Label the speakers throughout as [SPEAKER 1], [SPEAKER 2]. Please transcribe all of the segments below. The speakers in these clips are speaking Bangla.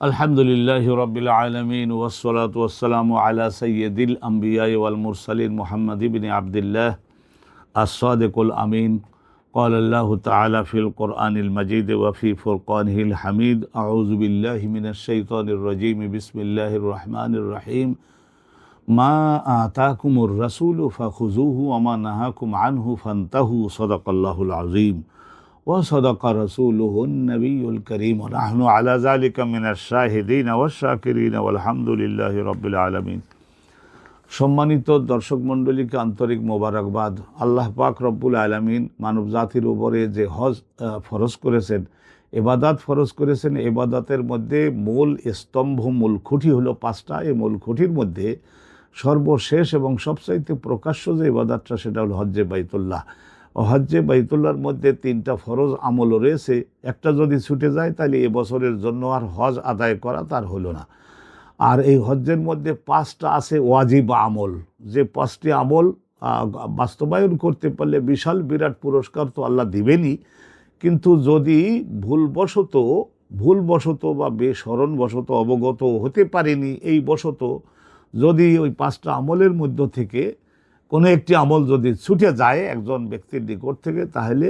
[SPEAKER 1] আলহামদুলিল্লাহি রাব্বিল আলামিন ওয়াসসালাতু ওয়াসসালামু আলা সাইয়্যিদিল আমবিয়া ওয়াল মুরসালিন মুহাম্মদ ইবনে আবদুল্লাহ as-সাদিকুল আমিন। قال الله تعالى في القرآن المجيد وفي فرقانه الحميد أعوذ بالله من الشيطان الرجيم بسم الله الرحمن الرحيم ما آتاكم الرسول فخذوه وما نهاكم عنه فانتهوا صدق الله العظيم وصدق رسوله النبي الكريم ونحن على ذلك من الشاهدين والشاكرين والحمد لله رب العالمين। সম্মানিত দর্শক মণ্ডলীকে আন্তরিক মোবারকবাদ। আল্লাহ পাক রব্বুল আলামিন মানব জাতির উপরে যে হজ ফরজ করেছেন, ইবাদত ফরজ করেছেন, ইবাদতের মধ্যে মূল স্তম্ভ, মূল খুঁটি হলো পাঁচটা। এই মূল খুঁটির মধ্যে সর্বশেষ এবং সবচাইতে প্রকাশ্য যে ইবাদতটা সেটা হলো হজ্জে বাইতুল্লাহ। হজ্জে বাইতুল্লাহর মধ্যে তিনটা ফরজ আমল রয়েছে। একটা যদি ছুটে যায় তাহলে এবছরের জন্য আর হজ আদায় করা তার হলো না। আর এই হজ্জের মধ্যে পাঁচটা আছে ওয়াজিব আমল, যে পাঁচটি আমল বাস্তবায়ন করতে পারলে বিশাল বিরাট পুরস্কার তো আল্লাহ দিবেনই, কিন্তু যদি ভুলবশত বা বেস্মরণবশত অবগত হতে পারেনি এই বশত যদি ওই পাঁচটা আমলের মধ্য থেকে কোনো একটি আমল যদি ছুটে যায় একজন ব্যক্তির নিকট থেকে, তাহলে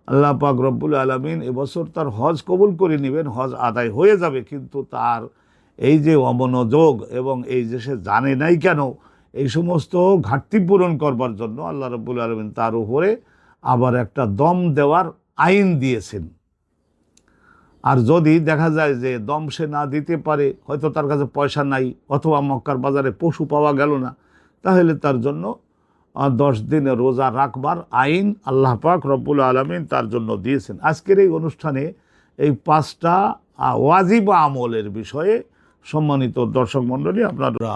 [SPEAKER 1] আল্লাহ পাক রব্বুল আলামিন এবছর তার হজ কবুল করে নেবেন, হজ আদায় হয়ে যাবে। কিন্তু তার এই যে অমনোযোগ এবং এই যে সে জানে নাই কেন, এই সমস্ত ঘাটতি পূরণ করবার জন্য আল্লাহ রব্বুল আলামিন তার উপরে আবার একটা দম দেওয়ার আইন দিয়েছেন। আর যদি দেখা যায় যে দম সে না দিতে পারে, হয়তো তার কাছে পয়সা নাই অথবা মক্কার বাজারে পশু পাওয়া গেল না, তাহলে তার জন্য 10 দিনে রোজা রাখবার আইন আল্লাহ পাক রব্বুল আলামিন তার জন্য দিয়েছেন। আজকের এই অনুষ্ঠানে এই পাঁচটা ওয়াজিব আমলের বিষয়ে সম্মানিত দর্শক মণ্ডলী আপনারা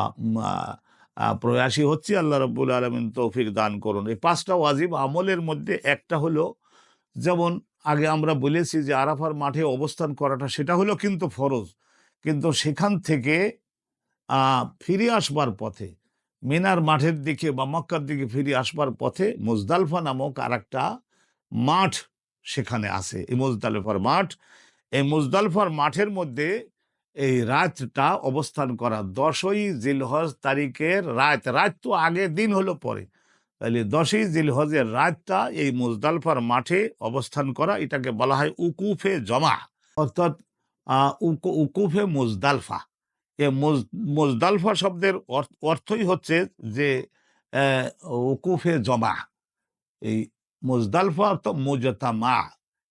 [SPEAKER 1] প্রয়াসী হচ্ছি, আল্লাহ রব্বুল আলামিন তৌফিক দান করুন। এই পাঁচটা ওয়াজিব আমলের মধ্যে একটা হলো, যেমন আগে আমরা বলেছি যে আরাফার মাঠে অবস্থান করাটা সেটা হলো কিন্তু ফরজ, কিন্তু সেখান থেকে ফিরে আসবার পথে মিনার মাঠের দিকে বা মক্কার দিকে ফিরে আসবার পথে মুজদালিফা নামক আর একটা মাঠ সেখানে আছে, এই মুজদালিফার মাঠ। এই মুজদালিফার মাঠের মধ্যে এই রাতটা অবস্থান করা, 10ই জিলহজ তারিখের রাত তো আগের দিন হলো পরে, তাহলে 10ই জিলহজের রাতটা এই মুজদালিফার মাঠে অবস্থান করা, এটাকে বলা হয় উকুফে জমা, অর্থাৎ উকুফে মুজদালিফা। এ মুজদালিফা শব্দের অর্থই হচ্ছে যে উকুফে জমা। এই মুজদালিফা তো মুজতামা,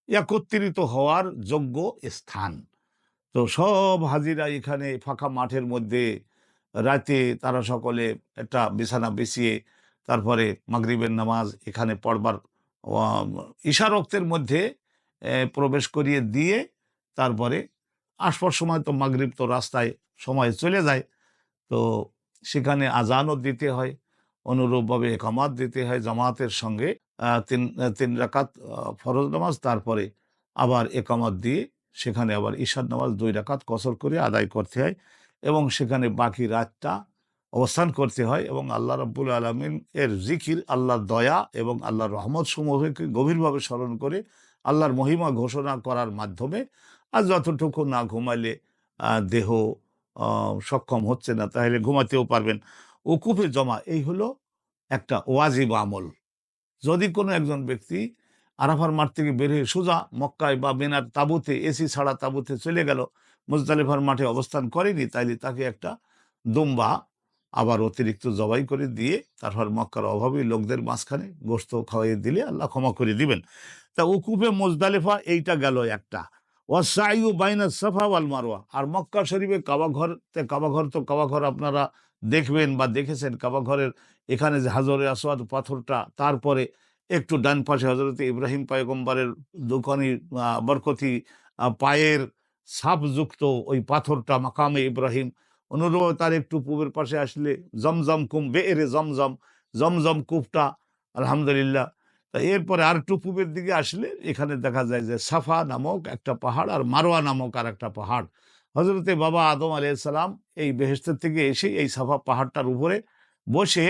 [SPEAKER 1] একত্রিত হওয়ার যোগ্য স্থান। তো সব হাজিরা এখানে ফাঁকা মাঠের মধ্যে রাতে তারা সকলে একটা বিছানা বিছিয়ে তারপরে মাগরিবের নামাজ এখানে পড়বার ইশারক্তের মধ্যে প্রবেশ করিয়ে দিয়ে তারপরে আসবার সময় তো মাগরিব তো রাস্তায় সময় চলে যায়, তো সেখানে আজানও দিতে হয়, অনুরূপভাবে একামাত দিতে হয় জামাতের সঙ্গে, তিন রাকাত ফরজ নামাজ, তারপরে আবার একামাত দিয়ে সেখানে আবার ঈশার নামাজ 2 রাকাত কসর করে আদায় করতে হয় এবং সেখানে বাকি রাতটা অবস্থান করতে হয় এবং আল্লাহ রাব্বুল আলামিন এর জিকির, আল্লাহর দয়া এবং আল্লাহর রহমত সমূহকে গভীরভাবে স্মরণ করে আল্লাহর মহিমা ঘোষণা করার মাধ্যমে, আর যতটুকু না ঘুমাইলে দেহ সক্ষম হচ্ছে না তাহলে ঘুমাতেও পারবেন, উকুফে জমা এই হলো একটা ওয়াজিব আমল। যদি কোনো একজন ব্যক্তি আরাফার মাঠ থেকে বের হয়ে সোজা মক্কায় বা মিনার তাঁবুতে, এসি ছাড়া তাঁবুতে চলে গেল, মুজদালিফার মাঠে অবস্থান করেনি, তাইলে তাকে একটা দুম্বা আবার অতিরিক্ত জবাই করে দিয়ে তারপর মক্কার অভাবী লোকদের মাঝখানে গোশত খাওয়াইয়ে দিলে আল্লাহ ক্ষমা করে দিবেন। তা উকুফে মুজদালিফা এইটা গেল একটা। ওয়াসাইয়ু বাইনা সাফা ওয়াল মারওয়া, আর মক্কা শরীফে কাবাঘর আপনারা দেখবেন বা দেখেছেন, কাবাঘরের এখানে যে হাজরে আসওয়াদ পাথরটা, তারপরে একটু ডান পাশে হজরতে ইব্রাহিম পয়গম্বরের দুখানি বরকতি পায়ের ছাপযুক্ত ওই পাথরটা মাকামে ইব্রাহিম। অনুরূপ তার একটু পূবের পাশে আসলে জমজম কুম বেএরে জমজম কূপটা, আলহামদুলিল্লাহ। তা এরপরে আর একটু পূবের দিকে আসলে এখানে দেখা যায় যে সাফা নামক একটা পাহাড় আর মারোয়া নামক আর একটা পাহাড়। হজরতে বাবা আদম আলাইহিস সালাম এই বেহেশতের থেকে এসে এই সাফা পাহাড়টার উপরে বসে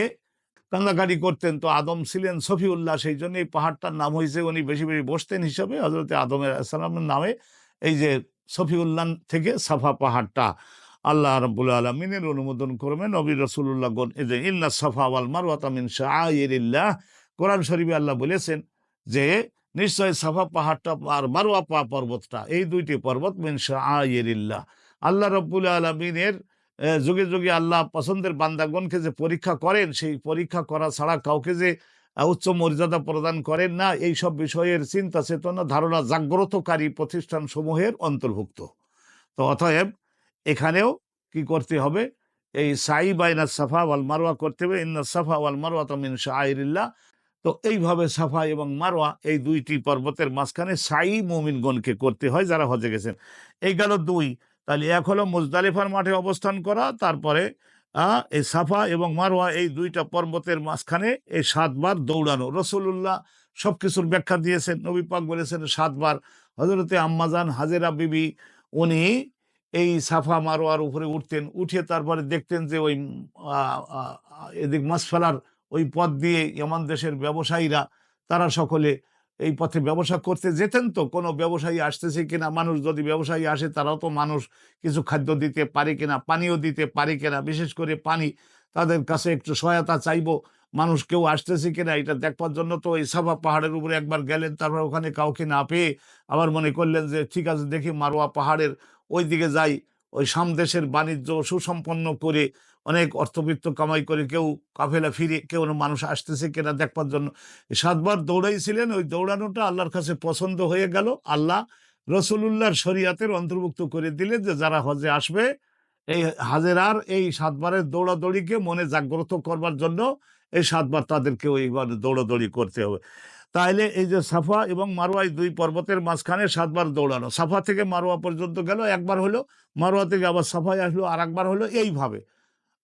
[SPEAKER 1] কান্দাকাটি করতেন। তো আদম ছিলেন সফিউল্লাহ, সেই জন্য এই পাহাড়টার নাম হয়েছে, উনি বেশি বেশি বসতেন হিসাবে হজরতে আদম আলাইহিস সালামের নামে এই যে সফিউল্লাহ থেকে সাফা পাহাড়টা আল্লাহ রাব্বুল আলামিনের অনুমোদন করবেন নবী রাসূলুল্লাহ গণ, এই যে ইন্না সাফা ওয়াল মারওয়াতা মিন শাআইরিল্লাহ, কোরআন শরীফে আল্লাহ বলেছেন যে নিশ্চয় সাফা পাহাড়টা আর মারওয়া পর্বতটা, এই দুইটি পর্বত মিন শাআইরিল্লাহ, আল্লাহ রাব্বুল আলামিনের যুগে যুগে আল্লাহ পছন্দের বান্দাগণকে যে পরীক্ষা করেন, সেই পরীক্ষা করা ছাড়া কাউকে যে উচ্চ মর্যাদা প্রদান করেন না, এই সব বিষয়ের চিন্তা চেতনা ধারণা জাগ্রতকারী প্রতিষ্ঠান সমূহের অন্তর্ভুক্ত। তো অতএব এখানেও কি করতে হবে, এই সাই বাইনা সাফা ওয়াল মারওয়া করতে হবে, ইন্না সাফা ওয়াল মারওয়া মিন শাআইরিল্লাহ। তো এইভাবে সাফা এবং মারওয়া এই দুইটি পর্বতের মাঝখানে সাই মুমিনগণকে করতে হয় যারা হজে গেছেন। এই গেল দুই। তাহলে এক হলো মুজদালিফার মাঠে অবস্থান করা, তারপরে এই সাফা এবং মারওয়া এই দুইটা পর্বতের মাঝখানে এই 7 বার দৌড়ানো। রসুল্লাহ সব কিছুর ব্যাখ্যা দিয়েছেন, নবী পাক বলেছেন 7 বার। হজরতে আম্মাজান হাজেরা বিবি উনি এই সাফা মারোয়ার উপরে উঠতেন, উঠে তারপরে দেখতেন যে ওই এদিক মাসফালার ওই পথ দিয়ে এমন দেশের ব্যবসায়ীরা তারা সকলে এই পথে ব্যবসা করতে যেতেন। তো কোনো ব্যবসায়ী আসতেছে কিনা, মানুষ যদি ব্যবসায়ী আসে তারাও তো মানুষ কিছু খাদ্য দিতে পারে কিনা, পানিও দিতে পারে কিনা, বিশেষ করে পানি তাদের কাছে একটু সহায়তা চাইবো, মানুষ কেউ আসতেছে কিনা এটা দেখবার জন্য তো এই সাফা পাহাড়ের উপরে একবার গেলেন, তারপর ওখানে কাউকে না পেয়ে আবার মনে করলেন যে ঠিক আছে দেখি মারোয়া পাহাড়ের ওই দিকে যাই, ওই সামদেশের বাণিজ্য সুসম্পন্ন করে অনেক অর্থবিত্ত কামাই করে কেউ কাফেলা ফিরে কেউ মানুষ আসতেছে কিনা দেখবার জন্য 7 বার দৌড়াইছিলেন। ওই দৌড়ানোটা আল্লাহর কাছে পছন্দ হয়ে গেল, আল্লাহ রসুলুল্লাহর শরিয়াতের অন্তর্ভুক্ত করে দিলেন যে যারা হজে আসবে এই হাজেরার এই 7 বারের দৌড়াদৌড়িকে মনে জাগ্রত করবার জন্য এই 7 বার তাদেরকে ওইবার দৌড়াদৌড়ি করতে হবে। তাইলে এই যে সাফা এবং মারোয়া দুই পর্বতের মাঝখানে 7 বার দৌড়ানো, সাফা থেকে মারোয়া পর্যন্ত গেল একবার হলো, মারোয়া থেকে আবার সাফায় আসলো আর একবার হলো, এইভাবে।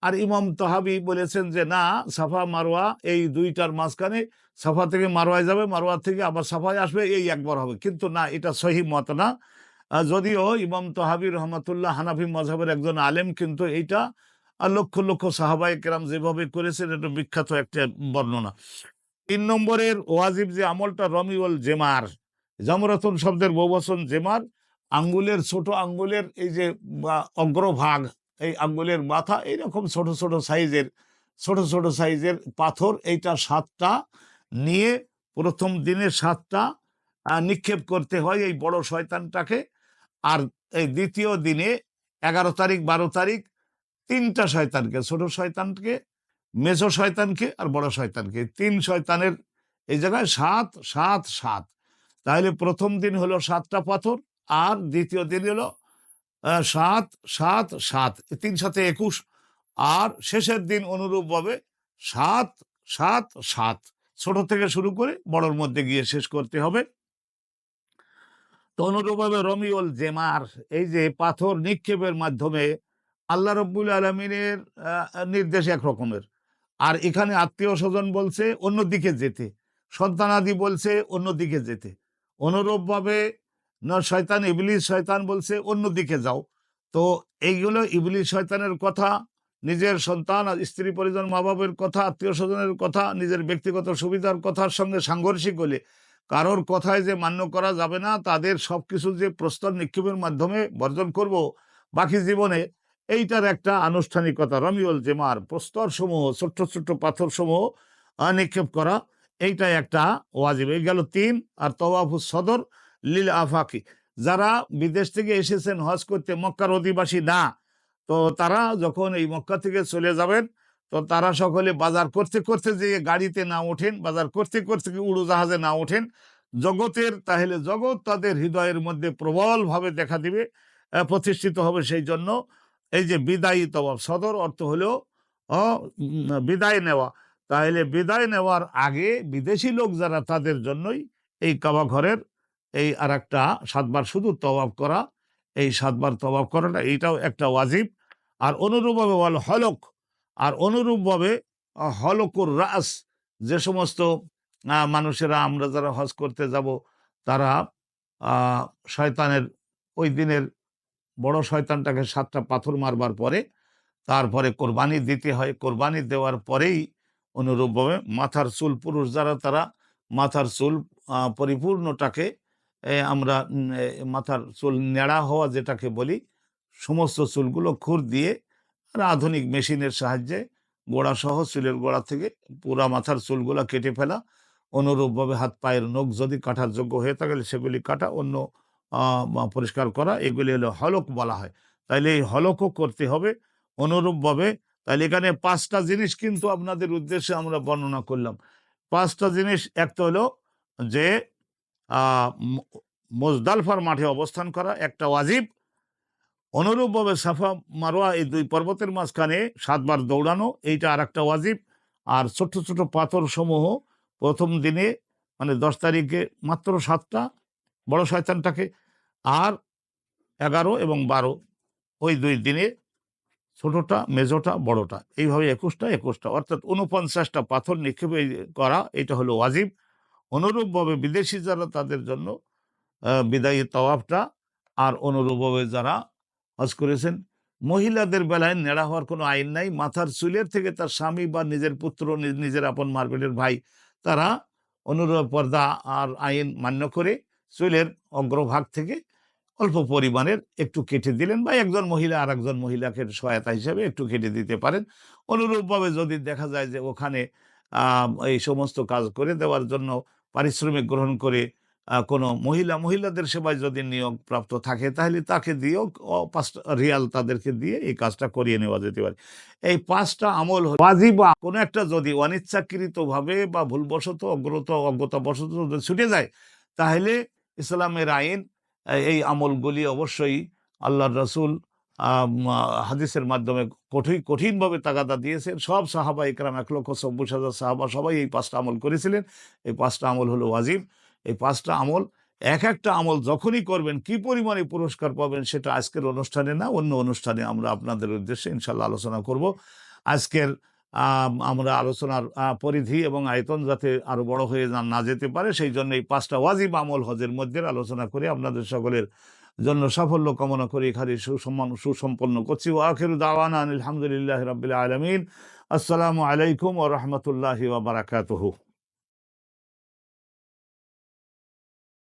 [SPEAKER 1] আর ইমাম তাহাবি বলেছেন যে না, সাফা মারোয়া এই দুইটার মাঝখানে সাফা থেকে মারোয়ায় যাবে, মারোয়া থেকে আবার সাফায় আসবে, এই একবার হবে। কিন্তু না, এটা সহি মত না। যদিও ইমাম তাহাবি রহমতুল্লাহ হানাফি মযহাবের একজন আলেম, কিন্তু এইটা লক্ষ লক্ষ সাহাবায়ে কেরাম যেভাবে করেছেন এটা বিখ্যাত একটা বর্ণনা। 3 নম্বরের ওয়াজিব যে আমলটা রমিউল জেমার, জামরাতুন শব্দের বহুবচন জেমার, আঙ্গুলের ছোট আঙ্গুলের এই যে অগ্রভাগ, এই আঙ্গুলের মাথা এইরকম ছোট ছোট সাইজের পাথর, এইটা 7টা নিয়ে প্রথম দিনে 7টা নিক্ষেপ করতে হয় এই বড় শয়তানটাকে। আর এই দ্বিতীয় দিনে 11 তারিখ 12 তারিখ 3টা শয়তানকে, ছোট শয়তানকে, মেজো শয়তানকে আর বড় শয়তানকে, 3 শয়তানের এই জায়গায় 7 7 7। তাহলে প্রথম দিন হলো 7টা পাথর, আর দ্বিতীয় দিন হলো 7 7 7, 3 7 21, আর শেষের দিন অনুরূপভাবে 7 7 7, ছোট থেকে শুরু করে বড়র মধ্যে গিয়ে শেষ করতে হবে। তো অনুরূপভাবে রমিউল জেমার, এই যে পাথর নিক্ষেপের মাধ্যমে আল্লাহ রব্বুল আলমিনের নির্দেশ এক রকমের, আর এখানে আত্মীয় স্বজন বলছে অন্যদিকে যেতে, সন্তানাদি বলছে অন্যদিকে যেতে। অনুরূপভাবে শয়তান ইবলিস শয়তান বলছে অন্যদিকে যাও। তো এইগুলো ইবলিস শয়তানের কথা, নিজের সন্তান আর স্ত্রী পরিজন মা বাবার কথা, আত্মীয় স্বজনের কথা, নিজের ব্যক্তিগত সুবিধার কথার সঙ্গে সাংঘর্ষিক হলে কারোর কথায় যে মান্য করা যাবে না, তাদের সবকিছু যে প্রস্তর নিক্ষেপের মাধ্যমে বর্জন করব বাকি জীবনে, এইটার একটা আনুষ্ঠানিকতা। রমিউল জেমার, প্রস্তর সমূহ, ছোট্ট ছোট্ট পাথর সমূহ নিক্ষেপ করা, এইটা একটা ওয়াজিব। এই গেল 3। আর তওয়াফুস সদর লিল আফাকি, যারা বিদেশ থেকে এসেছেন হজ করতে, মক্কার অধিবাসী না, তো তারা যখন এই মক্কা থেকে চলে যাবেন, তো তারা সকলে বাজার করতে করতে যে গাড়িতে না ওঠেন, বাজার করতে করতে উড়োজাহাজে না ওঠেন জগতের, তাহলে জগৎ তাদের হৃদয়ের মধ্যে প্রবলভাবে দেখা দিবে, প্রতিষ্ঠিত হবে। সেই জন্য এই যে বিদায়ী তওয়াফ, সদর অর্থ হলো বিদায় নেওয়া। তাহলে বিদায় নেওয়ার আগে বিদেশি লোক যারা, তাদের জন্যই এই কাবা ঘরের এই আর একটা 7 বার শুধু তওয়াফ করা, এই 7 বার তওয়াফ করাটা এইটাও একটা ওয়াজিব। আর অনুরূপভাবে হলক, আর অনুরূপভাবে হলকুর রাস, যে সমস্ত মানুষেরা, আমরা যারা হজ করতে যাব, তারা শয়তানের ওই দিনের বড় শয়তানটাকে 7টা পাথর মারবার পরে তারপরে কোরবানি দিতে হয়। কোরবানি দেওয়ার পরেই অনুরূপভাবে মাথার চুল, পুরুষ যারা তারা মাথার চুল পরিপূর্ণটাকে আমরা মাথার চুল নেড়া হওয়া যেটাকে বলি, সমস্ত চুলগুলো খুর দিয়ে আর আধুনিক মেশিনের সাহায্যে গোড়া সহ চুলের গোড়া থেকে পুরা মাথার চুলগুলো কেটে ফেলা, অনুরূপভাবে হাত পায়ের নখ যদি কাটার যোগ্য হয়ে থাকে সেগুলি কাটা, অন্য পরিষ্কার করা, এগুলি হলো হলক বলা হয়। তাইলে এই হলকও করতে হবে অনুরূপভাবে। তাইলে এখানে 5টা জিনিস কিন্তু আপনাদের উদ্দেশ্যে আমরা বর্ণনা করলাম। 5টা জিনিস, একটা হলো যে মুজদালফার মাঠে অবস্থান করা একটা ওয়াজিব, অনুরূপভাবে সাফা মারোয়া এই 2 পর্বতের মাঝখানে 7 বার দৌড়ানো, এইটা আর একটা ওয়াজিব। আর ছোট ছোট পাথর সমূহ প্রথম দিনে মানে 10 তারিখে মাত্র 7টা বড় শয়তানটাকে, আর 11 এবং 12 ওই 2 দিনে ছোটটা, মেজোটা, বড়টা, এইভাবে 21টা অর্থাৎ 49টা পাথর নিক্ষেপ করা, এটা হলো ওয়াজিব। অনুরূপভাবে বিদেশি যারা তাদের জন্য বিদায়ী তওয়াফটা, আর অনুরূপভাবে যারা হজ করেছেন, মহিলাদের বেলায় নেড়া হওয়ার কোনো আইন নাই। মাথার চুলের থেকে তার স্বামী বা নিজের পুত্র, নিজের আপন মারপেটের ভাই, তারা অনুরূপ পর্দা আর আইন মান্য করে চুলের অগ্রভাগ থেকে অল্প পরিমাণের একটু কেটে দিলেন, বা একজন মহিলা আর একজন মহিলাকে সহায়তা হিসেবে একটু কেটে দিতে পারেন। অনুরূপভাবে যদি দেখা যায় যে ওখানে এই সমস্ত কাজ করে দেওয়ার জন্য পারিশ্রমিক গ্রহণ করে কোনো মহিলাদের সেবায় যদি নিয়োগ প্রাপ্ত থাকে, তাহলে তাকে দিয়েও 5 রিয়াল তাদেরকে দিয়ে এই কাজটা করিয়ে নেওয়া যেতে পারে। এই 5টা আমল ওয়াজিব, কোনো একটা যদি অনিচ্ছাকৃতভাবে বা ভুলবশত অজ্ঞতাবশত যদি ছুটে যায়, তাহলে ইসলামের আইন এই আমলগুলি অবশ্যই আল্লাহর রাসূল হাদিসের মাধ্যমে কঠিনভাবে তাগাদা দিয়েছেন। সব সাহাবা ইকরাম 1,24,000 সাহাবা সবাই এই 5টা আমল করেছিলেন। এই 5টা আমল হলো ওয়াজিব। এই 5টা আমল, এক একটা আমল যখনই করবেন কি পরিমাণে পুরস্কার পাবেন সেটা আজকের অনুষ্ঠানে না, অন্য অনুষ্ঠানে আমরা আপনাদের উদ্দেশ্যে ইনশাল্লাহ আলোচনা করব। আজকের আমরা আলোচনার পরিধি এবং আয়তন যাতে আরো বড় হয়ে না যেতে পারে, সেই জন্য এই 5টা ওয়াজিব আমল হজের মধ্যে আলোচনা করে আপনাদের সকলের জন্য সাফল্য কামনা করে এখানে সুসম্পন্ন করছি। ওয়া আখিরু দাওয়ানা আলহামদুলিল্লাহি রাব্বিল আলামিন। আসসালামু আলাইকুম ওয়া রাহমাতুল্লাহি ওয়া বারাকাতুহু।